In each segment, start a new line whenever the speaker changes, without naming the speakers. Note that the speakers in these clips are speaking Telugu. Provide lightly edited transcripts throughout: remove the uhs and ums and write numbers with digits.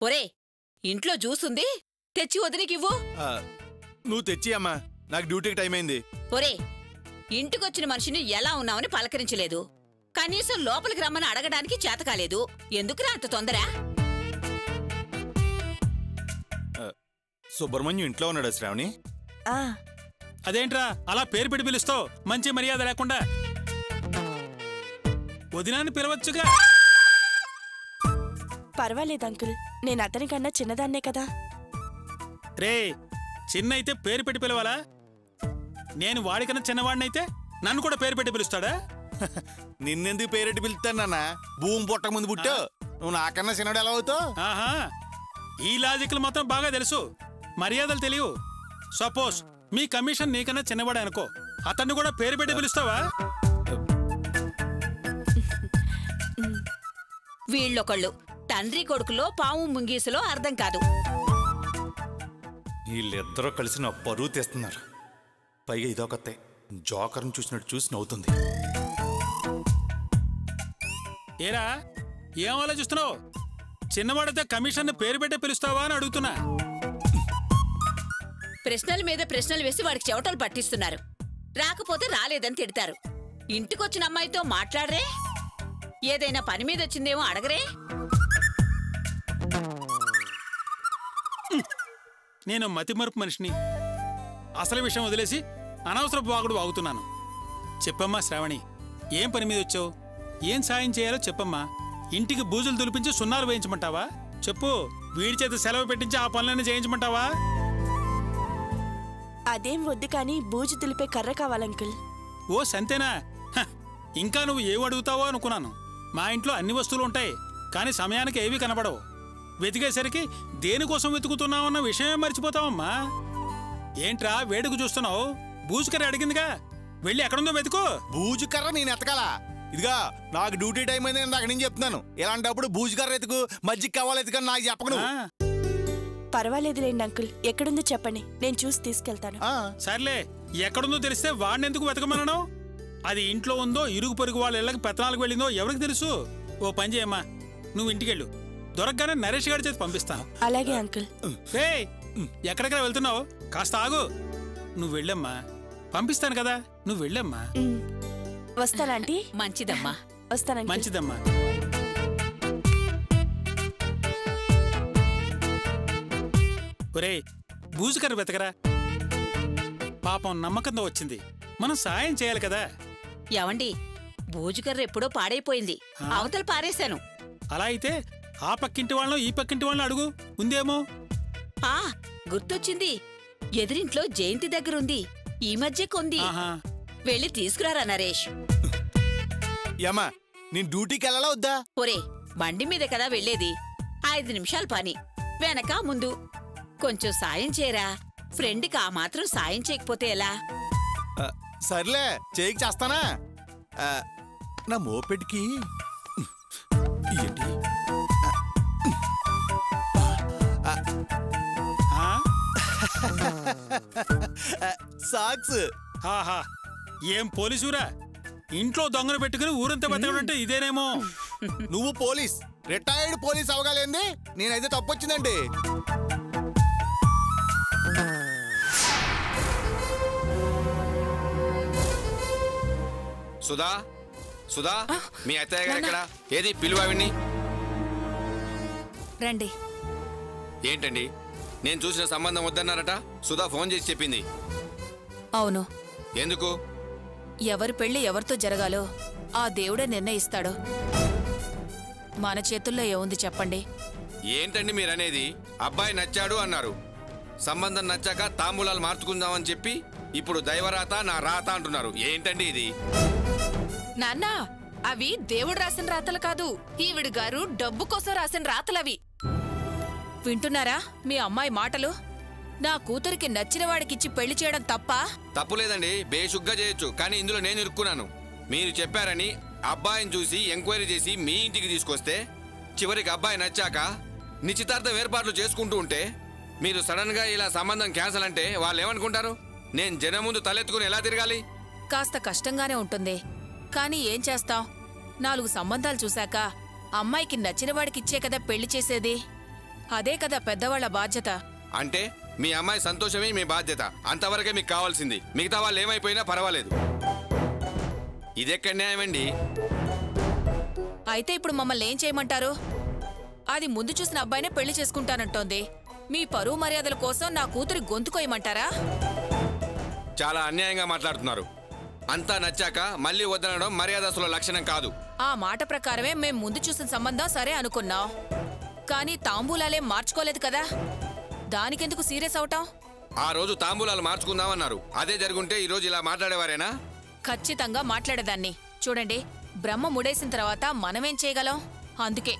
ఒరే, ఇంట్లో జ్యూస్ ఉంది, తెచ్చి వదినికివ్వు.
నువ్వు తెచ్చి అమ్మా, నాకు డ్యూటీకి టైం అయింది.
ఒరే, ఇంటికొచ్చిన మనిషిని ఎలా ఉన్నావని పలకరించలేదు, కనీసం లోపలికి రమ్మని అడగడానికి చేతకాలేదు. ఎందుకురా అంత తొందర?
సుబ్రహ్మణ్యం ఇంట్లో ఉన్నాడా శ్రావణి?
అదేంట్రా అలా పేరు పెట్టి పిలుస్తావు? మంచి మర్యాద లేకుండా. వదినాన్ని పిలవచ్చుగా.
పర్వాలేదు అంకుల్, నేను అతనికన్నా చిన్నదాన్నే కదా.
రే, చిన్న అయితే పేరు పెట్టి పిలవాలా? నేను వాడికన్నా చిన్నవాడినైతే నన్ను కూడా పేరు పెట్టి పిలుస్తాడా?
నిన్నెందుకు పేరెట్టి పిలుస్తాను నాన్న? భూమి పుట్టక ముందు పుట్టు. నువ్వు నాకన్నా చిన్నడు ఎలా అవుతావు?
ఆహా, ఈ లాజిక్లు మొత్తం బాగా తెలుసు, మర్యాదలు తెలియవు. సపోజ్ మీ కమిషన్ నీకన్నా చిన్నవాడే అనుకో, అతన్ని కూడా పేరు పెట్టి పిలుస్తావా?
వీళ్ళొకళ్ళు తండ్రి కొడుకులో పాము ముంగీసులో అర్థం కాదు.
వీళ్ళిద్దరూ కలిసి నా పరువు తీస్తున్నారు. పైగా ఇదొకతే జోకర్ని చూసినట్టు చూసి నవ్వుతుంది.
ఏరా, ఏం ఆలోచిస్తున్నావు? చిన్నవాడితే కమిషన్ పేరు పెట్టే పిలుస్తావా అని అడుగుతున్నా.
ప్రశ్నల మీద ప్రశ్నలు వేసి వాడికి చెవటలు పట్టిస్తున్నారు. రాకపోతే రాలేదని తిడతారు. ఇంటికొచ్చిన అమ్మాయితో మాట్లాడరే, ఏదైనా పని మీద వచ్చిందేమో అడగరే.
నేను మతిమరుపు మనిషిని. అసలు విషయం వదిలేసి అనవసరపు వాగుడు వాగుతున్నాను. చెప్పమ్మా శ్రావణి, ఏం పని మీద వచ్చావు? ఏం సాయం చేయాలో చెప్పమ్మా. ఇంటికి బూజులు దులిపించి సున్నాలు వేయించమంటావా? చెప్పు. వీడి చేత సెలవు పెట్టించి ఆ పనులన్నీ చేయించమంటావా?
అదేం వద్దు, కానీ బూజు దులిపే కర్ర కావాలంకుల్.
ఓ సంతేనా? ఇంకా నువ్వు ఏం అడుగుతావో అనుకున్నాను. మా ఇంట్లో అన్ని వస్తువులు ఉంటాయి, కానీ సమయానికి ఏవి కనబడవు. వెతికేసరికి దేనికోసం వెతుకుతున్నావన్న విషయమే మర్చిపోతావమ్మా. ఏంట్రా వేడుకు చూస్తున్నావు? బూజుకర్ర అడిగిందిగా, వెళ్ళి ఎక్కడుందో వెతుకో.
బూజుకర్ర నేను ఎతకాలా? ఇదిగా నాకు డ్యూటీ టైం అయింది, నేను అక్కడి నుంచి చెప్తున్నాను. ఇలాంటప్పుడు బూజుకర్ర ఎతుకు, మజ్జిగ కావాలి ఎతుకని నాకు చెప్పను.
పర్వాలేదులేండి అంకుల్, ఎక్కడుందో చెప్పండి, నేను చూసి తీసుకెళ్తాను.
సర్లే, ఎక్కడుందో తెలిస్తే వాడిని ఎందుకు వెతకమనను? అది ఇంట్లో ఉందో ఇరుగు పొరుగు వాళ్ళ ఇళ్ళకి పెత్తనాలకు వెళ్ళిందో ఎవరికి తెలుసు? ఓ పని చేయమ్మా, నువ్వు ఇంటికెళ్ళు. దొరకగానే నరేష్ గారి చేతి పంపిస్తాను.
అలాగే అంకుల్.
రే, ఎక్కడికైనా వెళ్తున్నావు? కాస్త ఆగు. నువ్వు వెళ్ళమ్మా, పంపిస్తాను కదా, నువ్వు వెళ్ళమ్మా.
వస్తానంటీ.
మంచిదమ్మా.
వస్తానండి.
మంచిదమ్మా. ఒరే, బూజుకర్ర వెతకరా. పాపం నమ్మకంతో వచ్చింది, మనం సాయం చేయాలి కదా.
ఏవండి, బూజుకర్ర ఎప్పుడో పాడైపోయింది, అవతల పారేశాను.
అలా అయితే ఆ పక్కింటి వాళ్ళను ఈ పక్కింటి వాళ్ళని అడుగు, ఉందేమో.
గుర్తొచ్చింది, ఎదురింట్లో జయంతి దగ్గరుంది, ఈ మధ్య కొంది. వెళ్ళి తీసుకురారా నరేష్.
యమ్మా, నేను డ్యూటీకి వెళ్ళాలా వద్దా?
ఒరే, బండి మీద కదా వెళ్లేది, 5 నిమిషాల పని, వెనక ముందు. కొంచెం సాయం చేయరా. ఫ్రెండ్కి ఆ మాత్రం సాయం చేయకపోతే ఎలా?
సర్లే, చేయికి చేస్తానా. నా మోపెడ్కి సాక్స్.
ఆహా, ఏం పోలీసురా? ఇంట్లో దొంగను పెట్టుకుని ఊరంతా బతకడంటే ఇదేనేమో.
నువ్వు పోలీస్, రిటైర్డ్ పోలీస్ అవగాలేంది? నేనైతే తప్పొచ్చిందండి.
సుధా, సుధా, మీ అత్తయ్య గారు ఎక్కడ? ఏది పిలువావిని?
రండి.
ఏంటండి, నేను చూసిన సంబంధం వద్దన్నారట? సుధా ఫోన్ చేసి చెప్పింది.
అవును.
ఎందుకు?
ఎవరి పెళ్లి ఎవరితో జరగాలో ఆ దేవుడే నిర్ణయిస్తాడు. మన చేతుల్లో ఏముంది చెప్పండి?
ఏంటండి మీరనేది? అబ్బాయి నచ్చాడు అన్నారు, సంబంధం నచ్చాక తాంబూలాలు మార్చుకుందామని చెప్పి ఇప్పుడు దైవరాత నా రాత అంటున్నారు. ఏంటండి ఇది?
నాన్న, అవి దేవుడు రాసిన రాతలు కాదు, ఈవిడ గారు డబ్బు కోసం రాసిన రాతలవి.
వింటున్నారా మీ అమ్మాయి మాటలు? నా కూతురికి నచ్చిన వాడికిచ్చి పెళ్లి చేయడం తప్పా?
తప్పులేదండి, బేషుగ్గా చేయొచ్చు, కానీ ఇందులో నేను ఇరుక్కున్నాను. మీరు చెప్పారని అబ్బాయిని చూసి ఎంక్వైరీ చేసి మీ ఇంటికి తీసుకొస్తే చివరికి అబ్బాయి నచ్చాక నిశ్చితార్థం ఏర్పాట్లు చేసుకుంటూ ఉంటే మీరు సడన్ గా ఇలా సంబంధం క్యాన్సల్ అంటే వాళ్ళు ఏమనుకుంటారు? నేను జనం ముందు తలెత్తుకుని ఎలా తిరగాలి?
కాస్త కష్టంగానే ఉంటుంది, కానీ ఏం చేస్తాం? 4 సంబంధాలు చూశాక అమ్మాయికి నచ్చిన వాడికిచ్చే కదా పెళ్లి చేసేది. అదే కదా పెద్దవాళ్ల బాధ్యత.
అంటే మీ అమ్మాయి సంతోషమే మీ బాధ్యత, అంతవరకే మీకు కావాల్సింది. మిగతా వాళ్ళు ఏమైపోయినా పర్వాలేదు. ఇదెక్కడ న్యాయమండి?
అయితే ఇప్పుడు మమ్మల్ని ఏం చేయమంటారు? అది ముందు చూసిన అబ్బాయినే పెళ్లి చేసుకుంటానంటోంది. మీ పరువు మర్యాదల కోసం నా కూతురి గొంతుకోయమంటారా?
చాలా అన్యాయంగా మాట్లాడుతున్నారు. అంతా నచ్చాక మళ్ళీ వద్దనడం మర్యాదస్తుల లక్షణం కాదు.
ఆ మాట ప్రకారమే మేం ముందు చూసిన సంబంధం సరే అనుకున్నాం. కానీ తాంబూలాలే మార్చుకోలేదు కదా, దానికెందుకు సీరియస్ అవటం?
ఆ రోజు తాంబూలాలు మార్చుకుందామన్నారు. అదే జరుగుంటే ఈ రోజు ఇలా మాట్లాడేవారేనా?
ఖచ్చితంగా మాట్లాడేదాన్ని. చూడండి, బ్రహ్మ ముడేసిన తర్వాత మనమేం చేయగలం? అందుకే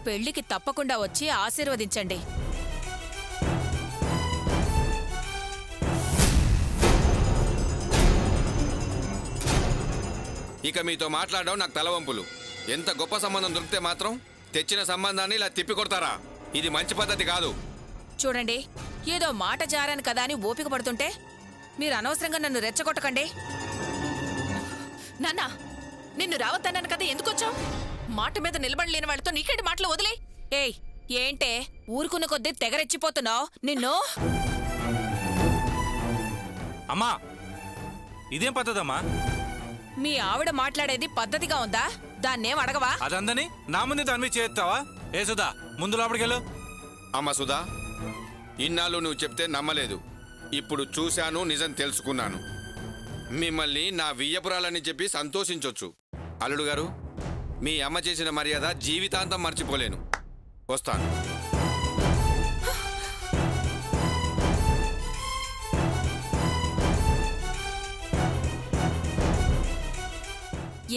పెళ్లికి తప్పకుండా వచ్చి ఆశీర్వదించండి.
ఇక మీతో మాట్లాడడం నాకు తలవంపులు. ఎంత గొప్ప సంబంధం దొరికితే మాత్రం తెచ్చిన సంబంధాన్ని ఇలా తిప్పికొడతారా? ఇది మంచి పద్ధతి కాదు.
చూడండి, ఏదో మాట జారాను కదా అని ఓపిక పడుతుంటే మీరు అనవసరంగా నన్ను రెచ్చగొట్టకండి.
నాన్న, నిన్ను రావద్దన్నాను కదా, ఎందుకొచ్చావు? మాట మీద నిలబడలేని వాళ్ళతో నీకేంటి మాటలు? వదిలే.
ఏయ్, ఏంటే ఊరుకున్న కొద్దీ తెగరెచ్చిపోతున్నావు? నిన్ను
అమ్మా, ఇదేం పద్ధతమ్మా?
మీ ఆవిడ మాట్లాడేది పద్ధతిగా ఉందా? దాన్నేం అడగవా?
అదందని నా ముందు దాని మీద చేస్తావా? ఏ సుధా, ముందు లోపలికెళ్ళు.
అమ్మ సుధా, ఇన్నాళ్ళు నువ్వు చెప్తే నమ్మలేదు. ఇప్పుడు చూశాను, నిజం తెలుసుకున్నాను. మిమ్మల్ని నా వియ్యపురాలని చెప్పి సంతోషించొచ్చు. అల్లుడు గారు, మీ అమ్మ చేసిన మర్యాద జీవితాంతం మర్చిపోలేను. వస్తాను.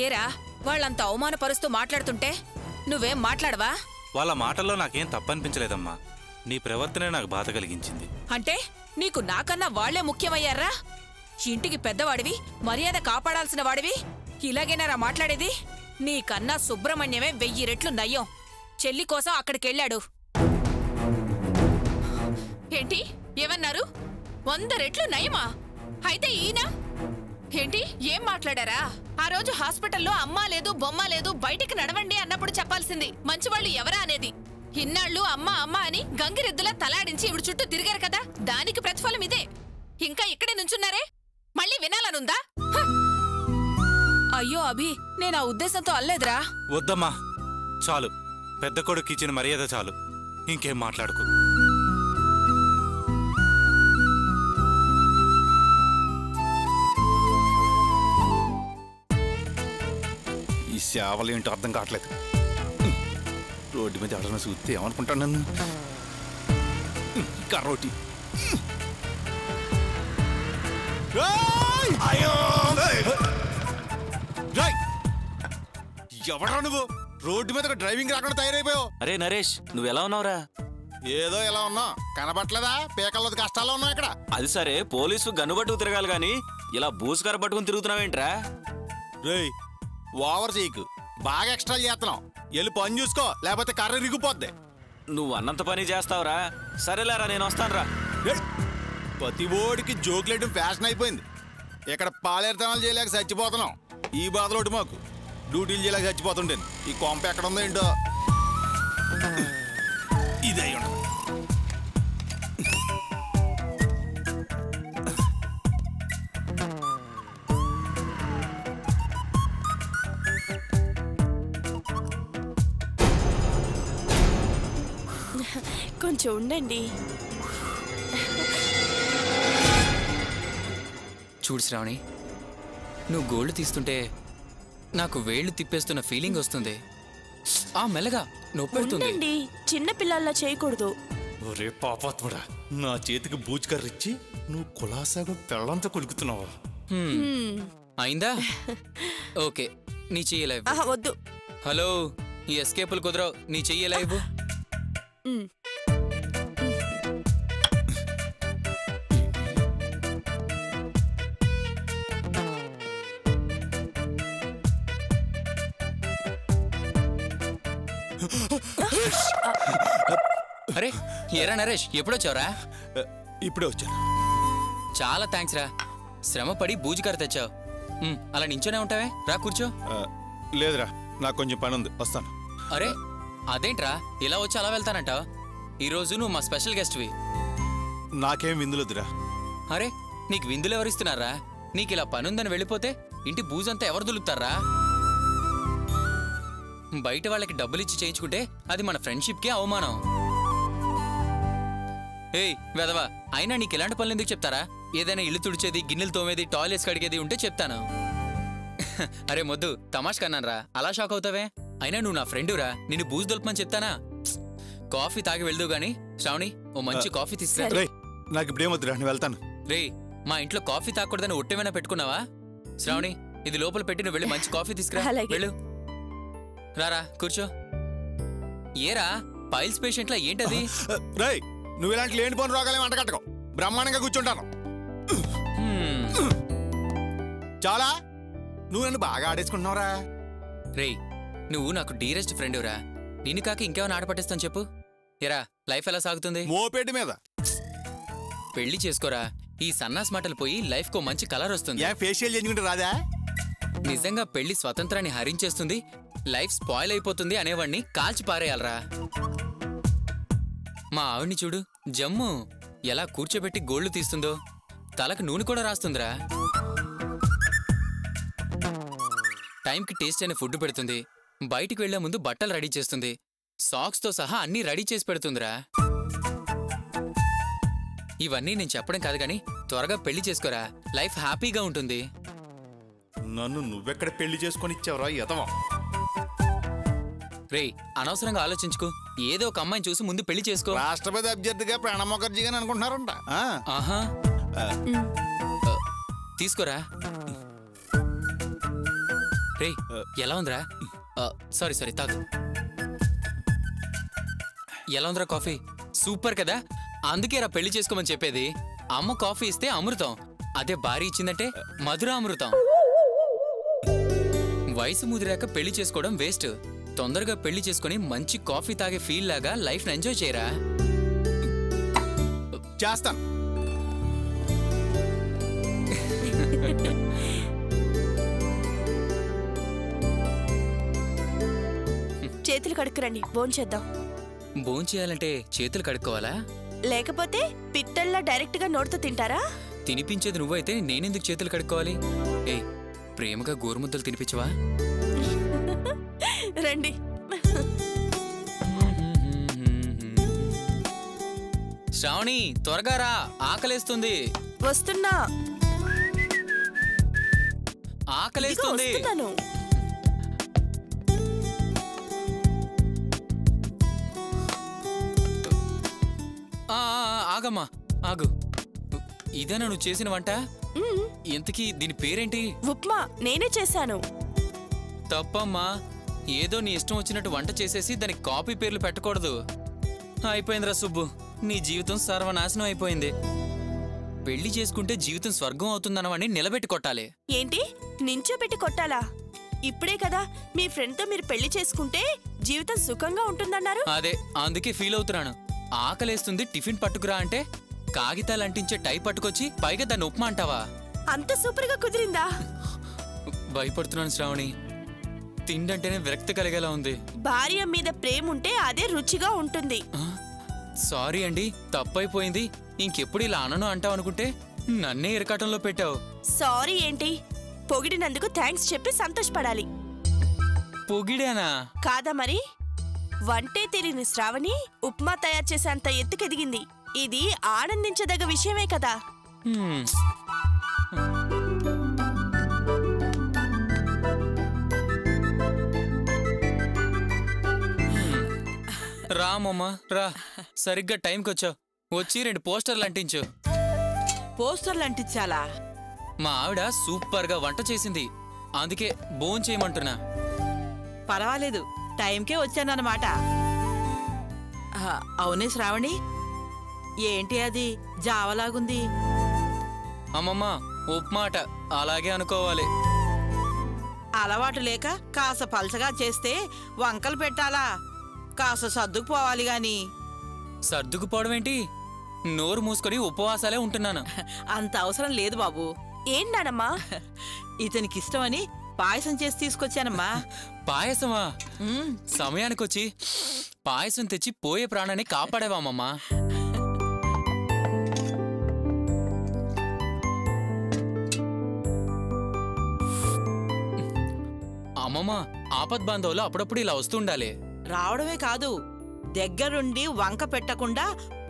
ఏరా, వాళ్ళంత అవమానపరుస్తూ మాట్లాడుతుంటే నువ్వేం మాట్లాడవా?
వాళ్ళ మాటల్లో నాకేం తప్పనిపించలేదమ్మా. నీ ప్రవర్తనే నాకు బాధ కలిగించింది.
అంటే నీకు నాకన్నా వాళ్లే ముఖ్యమయ్యారా? ఇంటికి పెద్దవాడివి, మర్యాద కాపాడాల్సిన వాడివి, ఇలాగేనారా మాట్లాడేది? నీకన్నా సుబ్రహ్మణ్యమే 1000 రెట్లు నయ్యం. చెల్లి కోసం అక్కడికెళ్ళాడు.
ఏంటి ఏమన్నారు? 100 రెట్లు నయమా? అయితే ఈయన ఏంటి ఏం మాట్లాడారా? ఆ రోజు హాస్పిటల్లో అమ్మా లేదు బొమ్మ లేదు, బయటికి నడవండి అన్నప్పుడు చెప్పాల్సింది మంచివాళ్ళు ఎవరా అనేది. ఇన్నాళ్ళు అమ్మా అమ్మా అని గంగిరెద్దులా తలాడించి ఇవిడు చుట్టూ తిరిగారు కదా, దానికి ప్రతిఫలం ఇదే. ఇంకా ఇక్కడే నుంచున్నారే, మళ్ళీ వినాలనుందా?
అయ్యో అభి, నేను ఆ ఉద్దేశంతో అల్లేదురా.
వద్దమ్మా, చాలు. పెద్ద కొడుకు ఇచ్చిన మర్యాద చాలు. ఇంకేం మాట్లాడుకో.
ఈ సేవలు ఏంటో అర్థం కావట్లేదు. రోడ్డు మీద ఎవరైనా చూస్తే ఏమనుకుంటాను నన్ను? కర్రోటి ఎవరా నువ్వు? రోడ్డు మీద డ్రైవింగ్ రాకుండా తయారైపోయావు.
అరే నరేష్, నువ్వెలా ఉన్నావురా?
ఏదో ఎలా ఉన్నా కనబట్లేదా? పేకల్లో కష్టాల్లో ఉన్నావు ఇక్కడ.
అది సరే, పోలీసు గన్నుబట్టుకు తిరగాలి గాని ఇలా బూసుకర పట్టుకుని తిరుగుతున్నావేంట్రా?
రేయ్, ఓవర్ చేయకు. బాగా ఎక్స్ట్రా చేస్తున్నావు. వెళ్ళి పని చూసుకో, లేకపోతే కర్ర రిగిపోద్ది.
నువ్వు అన్నంత పని చేస్తావురా. సరేలేరా, నేను వస్తానురా.
ప్రతి ఓడికి జోకులేయడం ఫ్యాషన్ అయిపోయింది. ఇక్కడ పాలేరుతనాలు చేయలేక చచ్చిపోతున్నాం. ఈ బాధలోటి మాకు డ్యూటీలు చేయలేక చచ్చిపోతుంటాను. ఈ కొంప ఎక్కడ ఉందో ఏంటో. ఇది అయ్యి ఉండదు.
కొంచెం ఉండండి.
చూడు శ్రావణి, నువ్వు గోల్డ్ తీస్తుంటే నాకు వేళ్లు తిప్పేస్తున్న ఫీలింగ్ వస్తుంది. ఆ మెల్లగా నొప్పెడుతుంది.
ఉండండి, చిన్న పిల్లల్లా చేయకూడదు.
ఒరే పాపాత్ముడా, నా చేతికి బూజుకర్రిచ్చి నువ్వు కులాసాగా పెళ్ళంతా కొలుకుతున్నావా?
అయిందా? ఓకే, నీ చెయ్యి లైవ్.
ఆహా, వద్దు.
హలో, ఈ ఎస్కేపులు కుదరవు, నీ చెయ్యి లైవ్. అరే ఏరా నరేష్, ఎప్పుడొచ్చావురా?
ఇప్పుడే వచ్చాను.
చాలా థ్యాంక్స్ రా, శ్రమపడి బూజుకారు తెచ్చావు. అలా నించోనే ఉంటావే, రా కూర్చో.
లేదురా, నాకు కొంచెం పని ఉంది, వస్తాను.
అరే అదేంట్రా, ఇలా వచ్చి అలా వెళ్తానంటావు? ఈరోజు నువ్వు మా స్పెషల్ గెస్ట్వి.
నాకేం విందులొద్దురా.
అరే నీకు విందులు ఎవరిస్తున్నారా? నీకు ఇలా పనుందని వెళ్ళిపోతే ఇంటి బూజంతా ఎవరు దులుపుతారా? బయట వాళ్ళకి డబ్బులిచ్చి చేయించుకుంటే అది మన ఫ్రెండ్షిప్కే అవమానం. ఏయ్ వెదవా, అయినా నీకు ఇలాంటి పనులు ఎందుకు చెప్తారా? ఏదైనా ఇల్లు తుడిచేది, గిన్నెలు తోమేది, టాయిలెట్స్ కడిగేది ఉంటే చెప్తాను. అరే మొద్దు, తమాష్ కన్నానరా, అలా షాక్ అవుతావే? అయినా నువ్వు నా ఫ్రెండురా, నిన్ను బూజు దొలపమని చెప్తానా? కాఫీ తాగి వెళ్దు గాని శ్రావణి, ఓ మంచి కాఫీ తీసుకురా.
నాకు ఇప్పుడేమొద్దురా, నేను వెళ్తాను.
రే, మా ఇంట్లో కాఫీ తాగకూడదని ఒట్టేమైనా పెట్టుకున్నావా? శ్రావణి, ఇది లోపల పెట్టి నువ్వు వెళ్ళి మంచి కాఫీ తీసుకురా. వెళ్ళు. రారా కూర్చో. ఏరా పైల్స్ పేషెంట్లా ఏంటది?
రై, నువ్వు ఇలాంటి లేని పని రోగాలేం అంటకట్టకో. బ్రహ్మాండంగా కూర్చుంటాను. చాలా నువ్వు నన్ను బాగా ఆడేసుకుంటున్నావురా.
రే, నువ్వు నాకు డీరెస్ట్ ఫ్రెండురా. నిన్ను కాక ఇంకేమైనా ఆడపట్టిస్తాను చెప్పు. ఎరా, లైఫ్ ఎలా సాగుతుంది?
మోపేటి మీద.
పెళ్లి చేసుకోరా, ఈ సన్నాస్ మాటలు పోయి లైఫ్ కో మంచి కలర్ వస్తుంది.
ఫేషియల్ చేయించుకుంటే రాదా?
నిజంగా పెళ్లి స్వతంత్రాన్ని హరించేస్తుంది, లైఫ్ స్పాయిల్ అయిపోతుంది అనేవాడిని కాల్చి పారేయాలరా. మా ఆవిడ్ని చూడు, జమ్ము ఎలా కూర్చోబెట్టి గోళ్లు తీస్తుందో, తలకు నూనె కూడా రాస్తుందిరా. టైంకి టేస్ట్ అయిన ఫుడ్ పెడుతుంది, బయటికి వెళ్లే ముందు బట్టలు రెడీ చేస్తుంది, సాక్స్తో సహా అన్నీ రెడీ చేసి పెడుతుందిరా. ఇవన్నీ నేను చెప్పడం కాదు గాని త్వరగా పెళ్లి చేసుకోరా, లైఫ్ హ్యాపీగా ఉంటుంది.
నన్ను నువ్వెక్కడ పెళ్లి చేసుకొని ఇచ్చావురా యతవా?
రే, అనవసరంగా ఆలోచించుకో. ఏదో ఒక అమ్మాయిని చూసి ముందు పెళ్లి చేసుకో.
రాష్ట్రపతి అభ్యర్థిగా ప్రణబ్ ముఖర్జీ గాని అనుకుంటున్నారంట.
ఆహా, తీసుకోరా. రే, ఎలా ఉందిరా? సారీ తాగు. ఎలా ఉందిరా కాఫీ? సూపర్ కదా, అందుకేరా పెళ్లి చేసుకోమని చెప్పేది. అమ్మ కాఫీ ఇస్తే అమృతం, అదే భార్య ఇచ్చిందంటే మధుర అమృతం. వయసు ముదిరాక పెళ్లి చేసుకోవడం వేస్ట్. తొందరగా పెళ్లి చేసుకుని మంచి కాఫీ తాగే ఫీల్ లాగా లైఫ్ ని ఎంజాయ్ చేయరా.
చేస్తాను.
చేతులు కడుక్కురండి, భోంచేద్దాం.
భోంచేయాలంటే చేతులు కడుక్కోవాలా?
లేకపోతే పిట్టల్లా డైరెక్ట్ గా నోటితో తింటారా?
తినిపించేది నువ్వైతే నేనెందుకు చేతులు కడుక్కోవాలి? ఏ, ప్రేమగా గోరుముద్దలు తినిపించవా?
రండి.
శ్రావణి, త్వరగా రా, ఆకలేస్తుంది.
వస్తున్నా.
ఆకలేస్తుంది. ఆగమ్మా, ఆగు. ఇదేనా నువ్వు చేసిన వంట? ఇంతకీ దీని పేరేంటి?
ఉప్మా. నేనే చేశాను.
తప్పమ్మా, ఏదో నీ ఇష్టం వచ్చినట్టు వంట చేసేసి దానికి కాపీ పేర్లు పెట్టకూడదు. అయిపోయిందిరా సుబ్బు, నీ జీవితం సర్వనాశనం అయిపోయింది. పెళ్లి చేసుకుంటే జీవితం స్వర్గం అవుతుందన్నవాడిని నిలబెట్టి కొట్టాలి.
ఏంటి, నించోబెట్టి కొట్టాలా? ఇప్పుడే కదా మీ ఫ్రెండ్ తో మీరు పెళ్లి చేసుకుంటే జీవితం సుఖంగా ఉంటుందన్నారు.
అదే, అందుకే ఫీల్ అవుతున్నాను. ఆకలేస్తుంది, టిఫిన్ పట్టుకురా అంటే కాగితాలు అంటించే టై పట్టుకొచ్చి పైగా దాన్ని ఉప్మా అంటావా?
అంత సూపర్ గా కుదిరిందా?
భయపడుతున్నాను శ్రావణి, తిండంటేనే విరక్తి కలిగేలా ఉంది.
భార్య మీద ప్రేమ ఉంటే అదే రుచిగా ఉంటుంది.
సారీ అండి, తప్పైపోయింది. ఇంకెప్పుడు ఇలా అనను అంటావు అనుకుంటే నన్నే ఇరకాటంలో పెట్టావు.
సారీ ఏంటి, పొగిడినందుకు థ్యాంక్స్ చెప్పి సంతోషపడాలి.
పొగిడానా?
కాదా మరి? వంటే తెలియని శ్రావణి ఉప్మా తయారు చేసేంత ఎత్తుకెదిగింది. ఇది ఆనందించదగ్గ విషయమే కదా.
రామమ్మ రా, సరిగ్గా టైంకి వచ్చావు. వచ్చి 2 పోస్టర్లు అంటించు.
పోస్టర్లు అంటించాలా?
మా ఆవిడ సూపర్ గా వంట చేసింది, అందుకే భోంచేయమంటున్నా.
పర్వాలేదు, టైంకే వచ్చానన్నమాట. అవునే శ్రావణి, ఏంటి అది జావలాగుంది?
అమ్మమ్మ, ఉప్మాట అలాగే అనుకోవాలి.
అలవాటు లేక కాస్త పలసగా చేస్తే వంకలు పెట్టాలా? కాస్త సర్దుకుపోవాలి గాని.
సర్దుకుపోవడం ఏంటి? నోరు మూసుకొని ఉపవాసాలే ఉంటున్నాను.
అంత అవసరం లేదు బాబు.
ఏంటమ్మా?
ఇతనికి ఇష్టమని పాయసం చేసి తీసుకొచ్చానమ్మా.
పాయసమా? సమయానికొచ్చి పాయసం తెచ్చి పోయే ప్రాణాన్ని కాపాడేవామమ్మా. అమ్మమ్మ, ఆపద్బాంధవులు అప్పుడప్పుడు ఇలా వస్తుండాలి.
రావడమే కాదు, దగ్గరుండి వంక పెట్టకుండా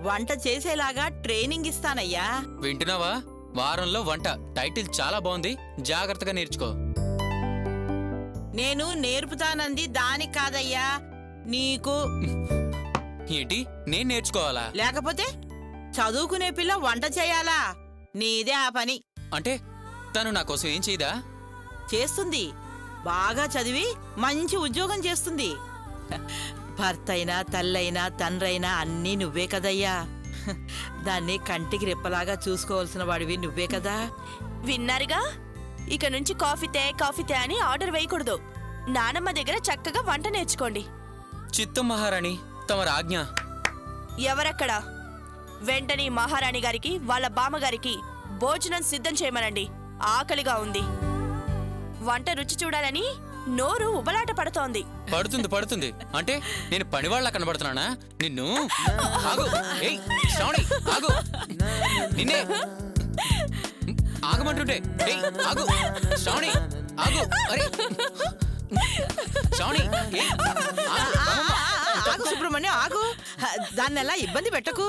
వంట చేసేలాగా ట్రైనింగ్ ఇస్తానయ్యా.
వింటున్నావా? వారంలో వంట టైటిల్ చాలా బాగుంది, జాగ్రత్తగా నేర్చుకో.
నేను నేర్పుతానంది దానికి కాదయ్యా, నీకు.
ఏంటి, నేను నేర్చుకోవాలా?
లేకపోతే చదువుకునే పిల్ల వంట చేయాలా? నీదే ఆ పని.
అంటే తను నా కోసం ఏం చేయదా?
చేస్తుంది. బాగా చదివి మంచి ఉద్యోగం చేస్తుంది. భర్త అయినా తల్లైనా తండ్రైనా అన్నీ నువ్వే కదయ్యా. దాన్ని కంటికి రెప్పలాగా చూసుకోవాల్సిన వాడివి నువ్వే కదా.
విన్నారుగా, ఇక నుంచి కాఫీ తే అని ఆర్డర్ వేయకూడదు. నానమ్మ దగ్గర చక్కగా వంట నేర్చుకోండి.
చిత్తం మహారాణి, తమ రాజ్ఞ.
ఎవరక్కడ? వెంటనే మహారాణి గారికి వాళ్ళ బామ్మగారికి భోజనం సిద్ధం చేయమనండి. ఆకలిగా ఉంది. వంట రుచి చూడాలని నోరు ఉబలాట పడుతోంది.
పడుతుంది అంటే నేను పనివాళ్ళ కనబడుతున్నానా? నిన్ను ఆగు. ఏయ్ శ్రావణి, ఆగు. నిన్నే ఆగమంటుంటే. ఏయ్ ఆగు శ్రావణి, ఆగు. అరే శ్రావణి,
ఆగు సుబ్రహ్మణ్యం, ఆగు. దాన్ని ఎలా ఇబ్బంది పెట్టకు.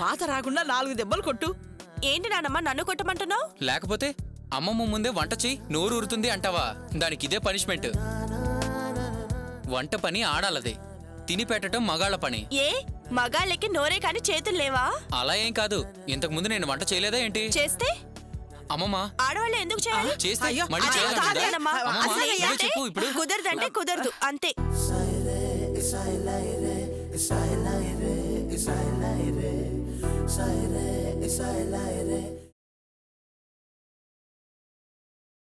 వాత రాకుండా 4 దెబ్బలు కొట్టు.
ఏంటి నానమ్మ నన్ను కొట్టమంటున్నావు?
లేకపోతే అమ్మమ్మ ముందే వంట చెయ్యి నోరు ఊరుతుంది అంటావా? దానికి ఇదే పనిష్మెంట్. వంట పని ఆడాలదే, తిని పెట్టడం మగాళ్ళ పని.
ఏ మగాళ్ళకి నోరే కాని చేతులు లేవా?
అలా ఏం కాదు. ఇంతకు ముందు నేను వంట చేయలేదా ఏంటి?
చేస్తే
అమ్మమ్మ,
ఆడవాళ్ళు ఎందుకు చేయాలి?
చేస్తే మళ్ళీ
అది
చేయాలంటుందా?
కాదమ్మా.
అమ్మమ్మ,
అసలు
నువ్వే
అంటే
చెప్పు ఇప్పుడు.
కుదరదంటే కుదరదు అంతే.
Isai lai re,